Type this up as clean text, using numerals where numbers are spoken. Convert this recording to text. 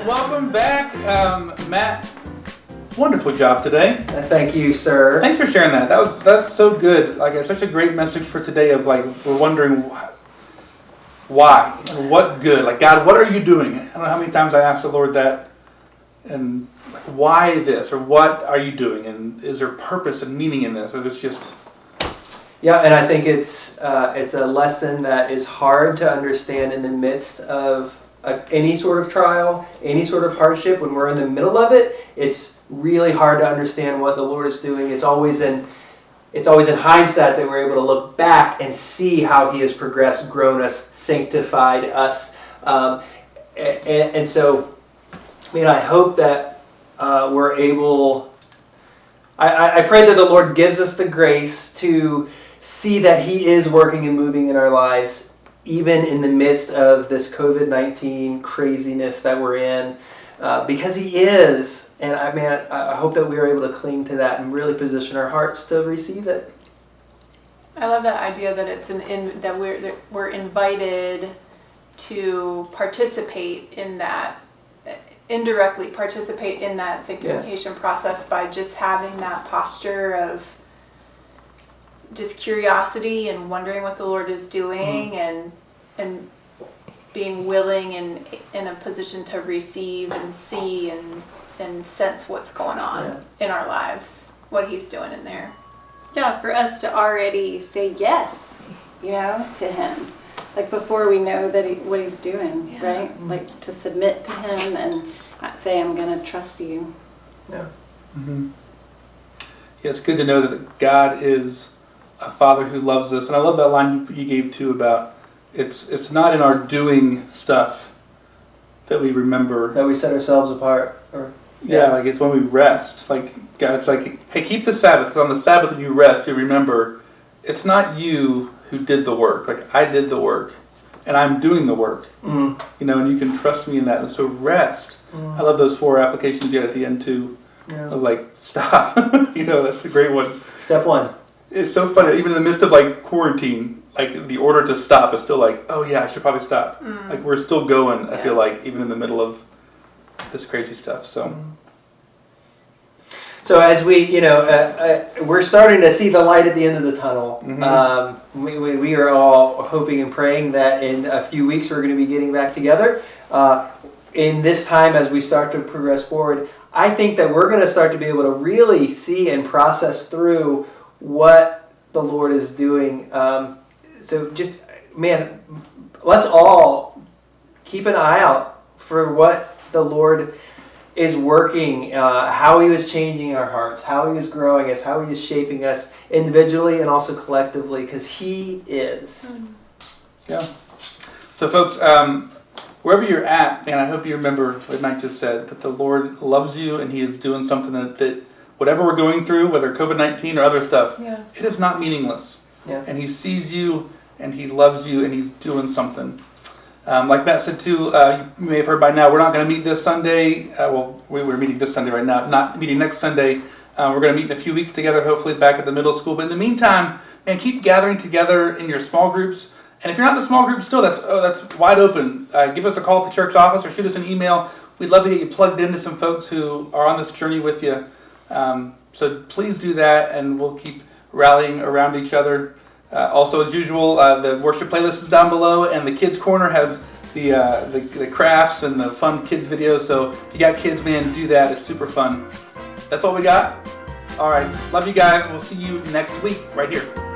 Welcome back, Matt. Wonderful job today. Thank you, sir. Thanks for sharing that. That's so good. Like, it's such a great message for today. Of like, we're wondering why and what good. Like, God, what are you doing? I don't know how many times I asked the Lord that, and like, why this or what are you doing, and is there purpose and meaning in this? Or it's just. Yeah, and I think it's a lesson that is hard to understand in the midst of any sort of trial, any sort of hardship. When we're in the middle of it, it's really hard to understand what the Lord is doing. It's always in hindsight that we're able to look back and see how He has progressed, grown us, sanctified us, and so, I hope that we're able. I pray that the Lord gives us the grace to see that He is working and moving in our lives, even in the midst of this COVID-19 craziness that we're in, because He is. And I hope that we are able to cling to that and really position our hearts to receive it. I love that idea that it's that we're invited to participate in that, indirectly participate in that sanctification process by just having that posture of just curiosity and wondering what the Lord is doing, and being willing and in a position to receive and see and sense what's going on in our lives, what He's doing in there. Yeah, for us to already say yes, to Him, like before we know that what He's doing, right? Like to submit to Him and say, I'm going to trust you. Yeah. Mm-hmm. Yeah, it's good to know that God is a Father who loves us. And I love that line you gave too about it's not in our doing stuff that we remember. That we set ourselves apart. Like it's when we rest. Like God's like, hey, keep the Sabbath, because on the Sabbath when you rest, you remember it's not you who did the work. Like I did the work, and I'm doing the work. And you can trust me in that. And so rest. I love those 4 applications you had at the end too. Yeah. Of like stop. That's a great one. Step 1. It's so funny. Even in the midst of like quarantine, like the order to stop is still like, oh yeah, I should probably stop. Like we're still going. I feel like even in the middle of this crazy stuff. So as we, we're starting to see the light at the end of the tunnel. We are all hoping and praying that in a few weeks we're going to be getting back together. In this time, as we start to progress forward, I think that we're going to start to be able to really see and process through what the Lord is doing. So just, let's all keep an eye out for what the Lord is working, how He was changing our hearts, how He was growing us, how He is shaping us individually and also collectively, because He is. Yeah. So folks, wherever you're at, I hope you remember what Mike just said, that the Lord loves you and He is doing something that whatever we're going through, whether COVID-19 or other stuff, it is not meaningless. Yeah. And He sees you and He loves you and He's doing something. Like Matt said too, you may have heard by now, we're not going to meet this Sunday. We're meeting this Sunday right now, not meeting next Sunday. We're going to meet in a few weeks together, hopefully back at the middle school. But in the meantime, keep gathering together in your small groups. And if you're not in a small group still, that's wide open. Give us a call at the church office or shoot us an email. We'd love to get you plugged into some folks who are on this journey with you. So please do that, and we'll keep rallying around each other. Also, as usual, the worship playlist is down below, and the Kids Corner has the crafts and the fun kids videos. So if you got kids, do that. It's super fun. That's all we got. All right. Love you guys. We'll see you next week right here.